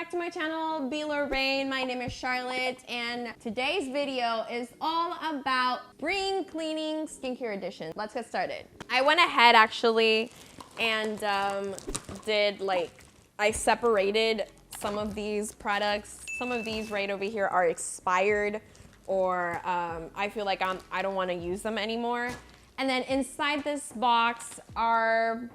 back to my channel, Belorraine. My name is Charlotte, and today's video is all about spring cleaning skincare edition. Let's get started. I went ahead actually and I separated some of these products. Some of these right over here are expired, or I feel like I don't want to use them anymore. And then inside this box are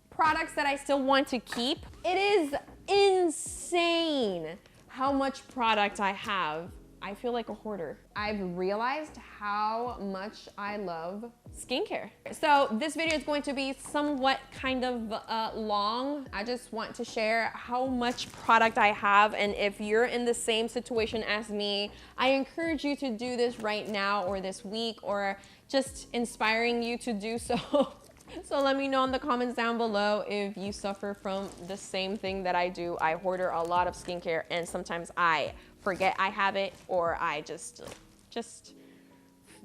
products that I still want to keep. It is insane how much product I have. I feel like a hoarder. I've realized how much I love skincare. So this video is going to be somewhat kind of long. I just want to share how much product I have, and if you're in the same situation as me, I encourage you to do this right now or this week, or just inspiring you to do so. So let me know in the comments down below if you suffer from the same thing that I do. I hoarder a lot of skincare, and sometimes I forget I have it, or I just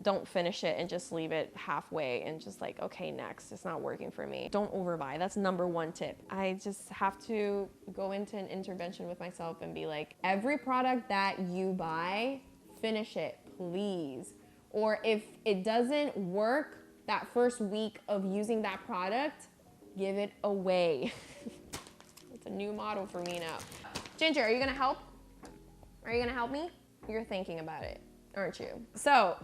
don't finish it and just leave it halfway and just like, okay, next, it's not working for me. Don't overbuy. That's #1 tip. I just have to go into an intervention with myself and be like, every product that you buy, finish it, please. Or if it doesn't work that first week of using that product, give it away. It's a new motto for me now. Ginger, are you gonna help? Are you gonna help me? You're thinking about it, aren't you? So,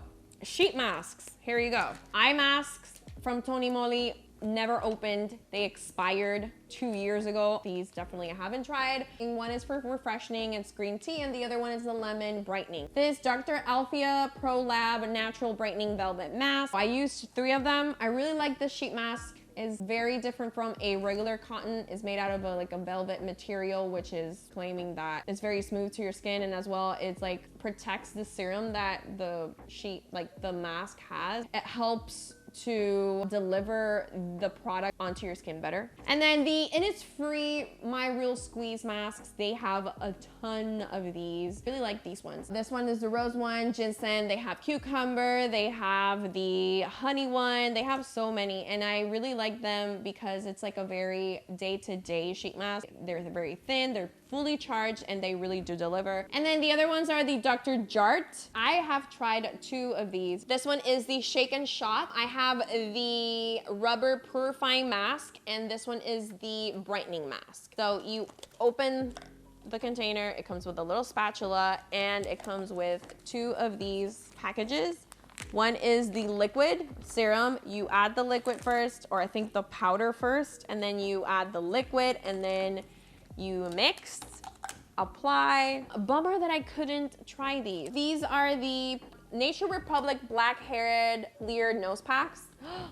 sheet masks, here you go. Eye masks from Tony Moly, never opened. They expired 2 years ago. These definitely I haven't tried. One is for refreshing, it's green tea, and the other one is the lemon brightening. This Dr. Althea Pro Lab Natural Brightening Velvet Mask. I used 3 of them. I really like this sheet mask. Is very different from a regular cotton. It's made out of a velvet material, which is claiming that it's very smooth to your skin, and as well it's like protects the serum that the sheet, like the mask has. It helps to deliver the product onto your skin better. And then the Innisfree My Real Squeeze masks, they have a ton of these. Really like these ones. This one is the rose one, ginseng. They have cucumber, they have the honey one. They have so many, and I really like them because it's like a very day-to-day sheet mask. They're very thin, they're fully charged, and they really do deliver. And then the other ones are the Dr. Jart. I have tried 2 of these. This one is the Shake and Shot. I have the rubber purifying mask, and this one is the brightening mask. So you open the container, it comes with a little spatula, and it comes with 2 of these packages. One is the liquid serum. You add the liquid first, or I think the powder first, and then you add the liquid, and then you mix, apply. A bummer that I couldn't try these. These are the Nature Republic Black Haired Clear Nose Packs.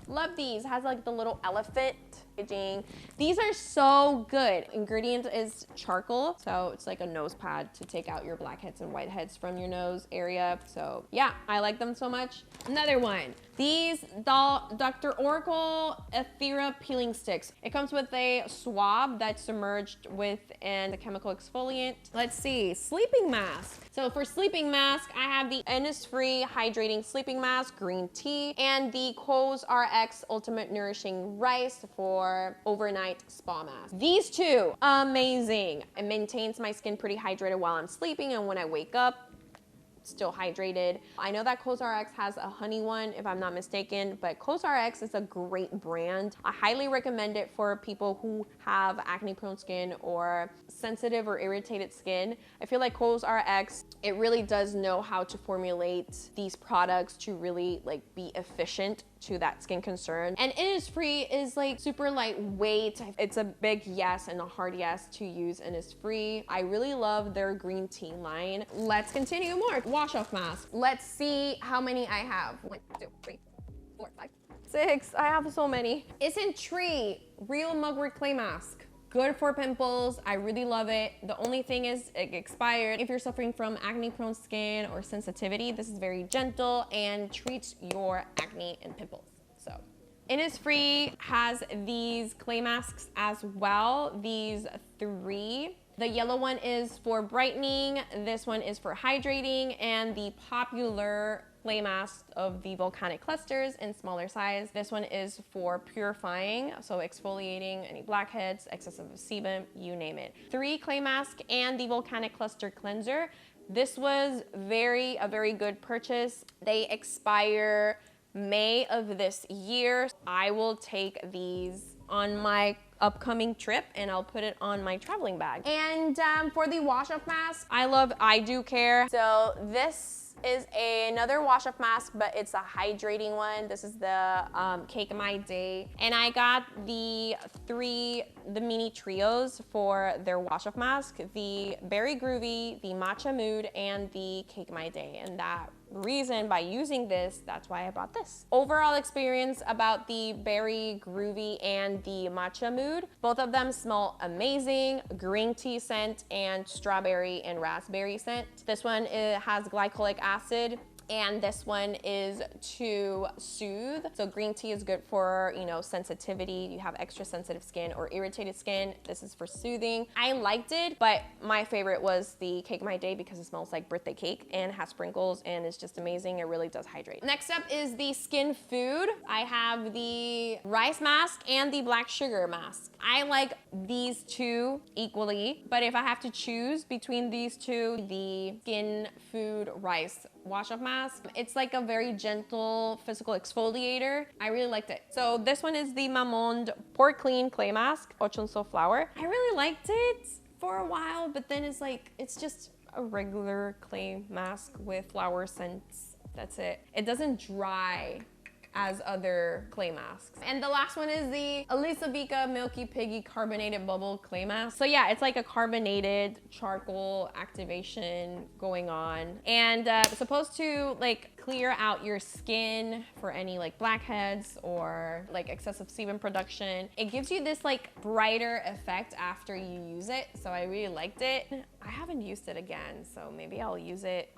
Love these. Has like the little elephant packaging. These are so good. Ingredient is charcoal, so it's like a nose pad to take out your blackheads and whiteheads from your nose area. So yeah, I like them so much. Another one. These Dr. Oracle Ethera peeling sticks. It comes with a swab that's submerged within the chemical exfoliant. Let's see, sleeping mask. So for sleeping mask, I have the Innisfree Hydrating Sleeping Mask, green tea, and the Co's RX Ultimate Nourishing Rice for overnight spa mask. These 2, amazing. It maintains my skin pretty hydrated while I'm sleeping, and when I wake up, still hydrated. I know that Co's RX has a honey one, if I'm not mistaken, but Co's RX is a great brand. I highly recommend it for people who have acne prone skin or sensitive or irritated skin. I feel like Co's RX, it really does know how to formulate these products to really like be efficient to that skin concern. And Innisfree is like super lightweight. It's a big yes and a hard yes to use Innisfree. I really love their green tea line. Let's continue more. Wash off mask. Let's see how many I have. 1, 2, 3, 4, 5, 6. I have so many. Isn't Tree Real Mugwort Clay Mask. Good for pimples. I really love it. The only thing is it expired. If you're suffering from acne prone skin or sensitivity, this is very gentle and treats your acne and pimples. So Innisfree has these clay masks as well. These 3. The yellow one is for brightening, this one is for hydrating, and the popular clay mask of the volcanic clusters in smaller size. This one is for purifying, so exfoliating any blackheads, excessive sebum, you name it. 3 clay mask and the volcanic cluster cleanser. This was a very good purchase. They expire May of this year. I will take these on my upcoming trip and I'll put it on my traveling bag. And for the wash off mask, I love I Do Care. So this is another wash off mask, but it's a hydrating one. This is the Cake My Day. And I got the mini trios for their wash off mask, the Berry Groovy, the Matcha Mood, and the Cake My Day. And that reason, by using this, that's why I bought this. Overall experience about the Berry Groovy and the Matcha Mood, both of them smell amazing. Green tea scent and strawberry and raspberry scent. This one has glycolic acid, and this one is to soothe. So green tea is good for, you know, sensitivity. You have extra sensitive skin or irritated skin. This is for soothing. I liked it, but my favorite was the Cake My Day because it smells like birthday cake and has sprinkles and it's just amazing. It really does hydrate. Next up is the Skin Food. I have the rice mask and the black sugar mask. I like these two equally, but if I have to choose between these two, the Skin Food rice wash off mask, it's like a very gentle physical exfoliator. I really liked it. So this one is the Mamonde Pore Clean Clay Mask, Ochunso Flower. I really liked it for a while, but then it's like, it's just a regular clay mask with flower scents. That's it. It doesn't dry as other clay masks. And the last one is the Elisa Vika Milky Piggy Carbonated Bubble Clay Mask. So yeah, it's like a carbonated charcoal activation going on. And it's supposed to like clear out your skin for any like blackheads or like excessive sebum production. It gives you this like brighter effect after you use it. So I really liked it. I haven't used it again, so maybe I'll use it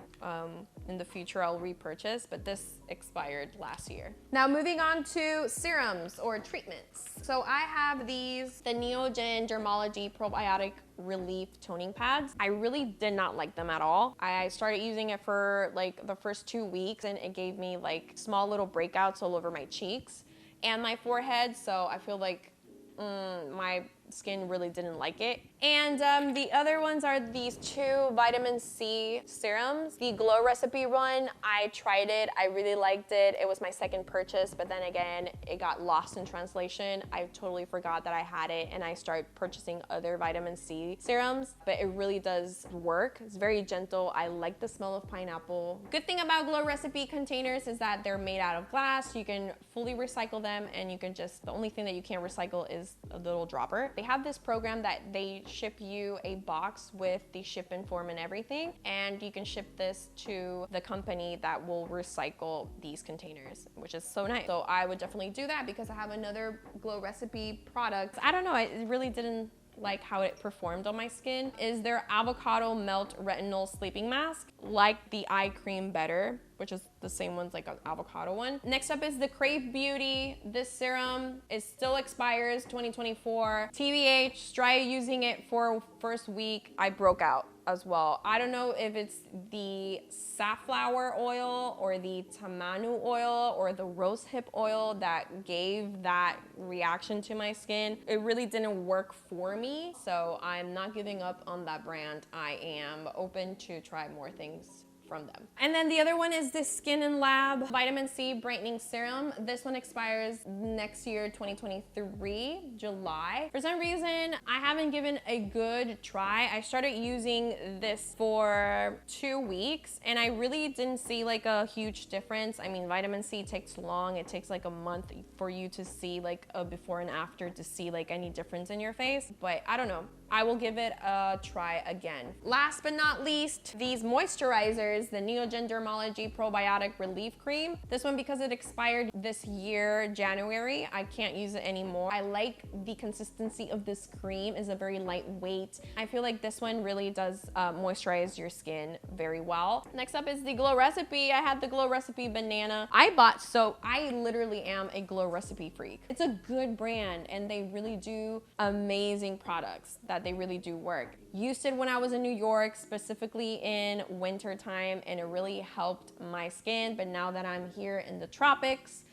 in the future. I'll repurchase, but this expired last year. Now moving on to serums or treatments. So I have these, the Neogen Dermology Probiotic Relief Toning Pads. I really did not like them at all. I started using it for like the first 2 weeks and it gave me like small little breakouts all over my cheeks and my forehead. So I feel like my skin really didn't like it. And the other ones are these 2 vitamin C serums. The Glow Recipe one, I tried it. I really liked it. It was my second purchase, but then again, it got lost in translation. I totally forgot that I had it and I started purchasing other vitamin C serums, but it really does work. It's very gentle. I like the smell of pineapple. Good thing about Glow Recipe containers is that they're made out of glass. You can fully recycle them and you can just, the only thing that you can't recycle is a little dropper. They have this program that they ship you a box with the ship-in form and everything, and you can ship this to the company that will recycle these containers, which is so nice. So I would definitely do that because I have another Glow Recipe product. I don't know, I really didn't like how it performed on my skin. Is their Avocado Melt Retinol Sleeping Mask. Like the eye cream better, which is the same one's like an avocado one. Next up is the Crave Beauty. This serum is still expires 2024. TBH, try using it for first week. I broke out as well. I don't know if it's the safflower oil or the tamanu oil or the rosehip oil that gave that reaction to my skin. It really didn't work for me, so I'm not giving up on that brand. I am open to try more things from them. And then the other one is this Skin and Lab Vitamin C Brightening Serum. This one expires next year, 2023, July. For some reason, I haven't given a good try. I started using this for 2 weeks and I really didn't see like a huge difference. I mean, vitamin C takes long. It takes like a month for you to see like a before and after to see like any difference in your face, but I don't know. I will give it a try again. Last but not least, these moisturizers, the Neogen Dermology Probiotic Relief Cream. This one, because it expired this year, January, I can't use it anymore. I like the consistency of this cream. It's a very lightweight. I feel like this one really does moisturize your skin very well. Next up is the Glow Recipe. I had the Glow Recipe Banana. I literally am a Glow Recipe freak. It's a good brand and they really do amazing products that they really do work. Used it when I was in New York, specifically in winter time. time and it really helped my skin. But now that I'm here in the tropics,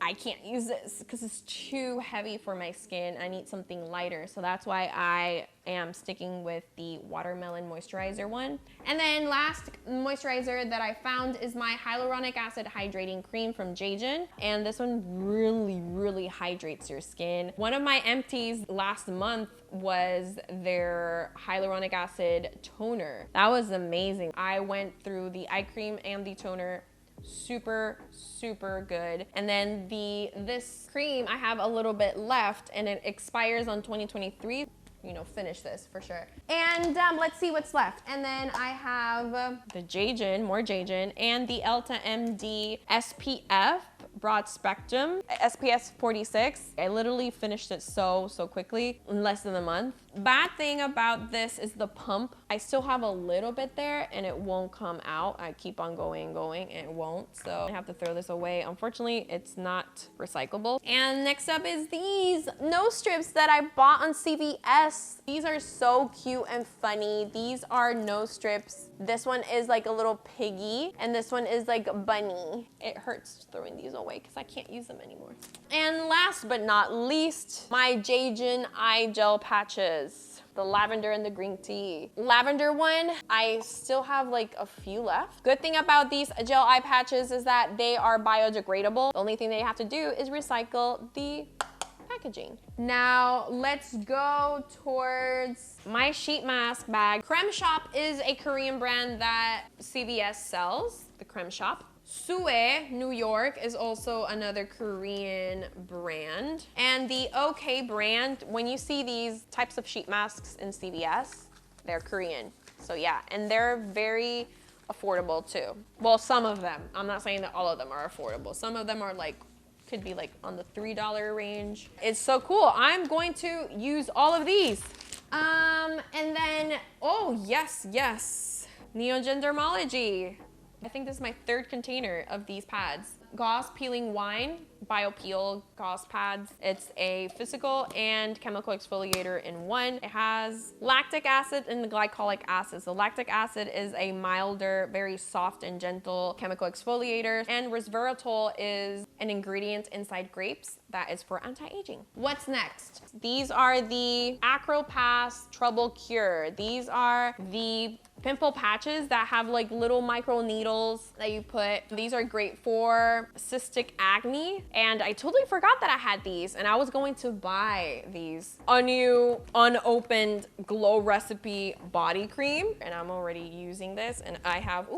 I can't use this because it's too heavy for my skin. I need something lighter. So that's why I am sticking with the watermelon moisturizer one. And then last moisturizer that I found is my hyaluronic acid hydrating cream from Jaejin. And this one really hydrates your skin. One of my empties last month was their hyaluronic acid toner. That was amazing. I went through the eye cream and the toner, super good. And then this cream, I have a little bit left and it expires on 2023. You know, finish this for sure. And let's see what's left. And then I have the Jaejin, more Jaejin, and the Elta MD SPF broad spectrum SPF 46. I literally finished it so quickly in less than a month. Bad thing about this is the pump. I still have a little bit there and it won't come out. I keep on going and it won't. So I have to throw this away. Unfortunately, it's not recyclable. And next up is these nose strips that I bought on CVS. These are so cute and funny. These are nose strips. This one is like a little piggy and this one is like a bunny. It hurts throwing these away because I can't use them anymore. And last but not least, my Jaejin eye gel patches. The lavender and the green tea. Lavender one, I still have like a few left. Good thing about these gel eye patches is that they are biodegradable. The only thing they have to do is recycle the packaging. Now let's go towards my sheet mask bag. Creme Shop is a Korean brand that CVS sells, the Creme Shop. Sue, New York is also another Korean brand. And the OK brand, when you see these types of sheet masks in CVS, they're Korean. So yeah, and they're very affordable too. Well, some of them. I'm not saying that all of them are affordable. Some of them are like, could be like on the $3 range. It's so cool. I'm going to use all of these. And then, oh yes, Neogen Dermology. I think this is my third container of these pads. Gauze Peeling Wine BioPeel gauze pads. It's a physical and chemical exfoliator in one. It has lactic acid and the glycolic acid. So lactic acid is a milder, very soft and gentle chemical exfoliator, and resveratrol is an ingredient inside grapes that is for anti-aging. What's next? These are the Acropass Trouble Cure. These are the pimple patches that have like little micro needles that you put. These are great for cystic acne. And I totally forgot that I had these, and I was going to buy these Annyoung unopened glow recipe body cream, and I'm already using this, and I have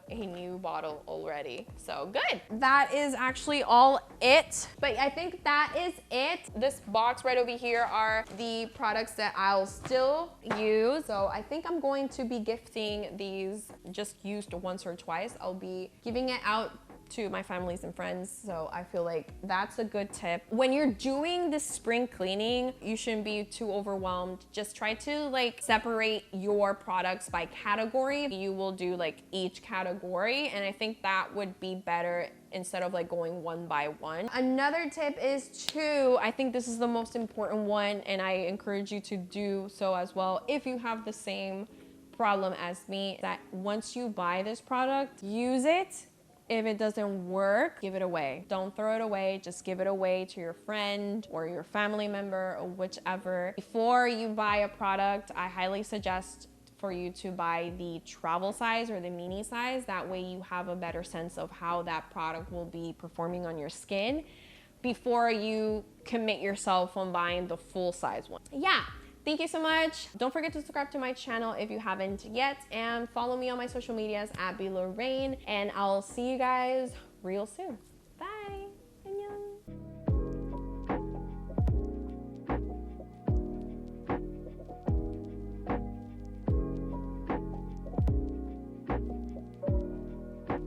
a new bottle already. So good. That is actually all it. But I think that is it. This box right over here are the products that I'll still use. So I think I'm going to be gifting these just used once or twice. I'll be giving it out to my families and friends, so I feel like that's a good tip. When you're doing this spring cleaning, you shouldn't be too overwhelmed. Just try to like separate your products by category. You will do like each category, and I think that would be better instead of like going one by one. Another tip is I think this is the most important one, and I encourage you to do so as well if you have the same problem as me, that once you buy this product, use it. If it doesn't work, give it away. Don't throw it away, just give it away to your friend or your family member or whichever. Before you buy a product, I highly suggest for you to buy the travel size or the mini size. That way you have a better sense of how that product will be performing on your skin before you commit yourself on buying the full size one. Yeah. Thank you so much. Don't forget to subscribe to my channel if you haven't yet, and follow me on my social medias at Belorraine, and I'll see you guys real soon.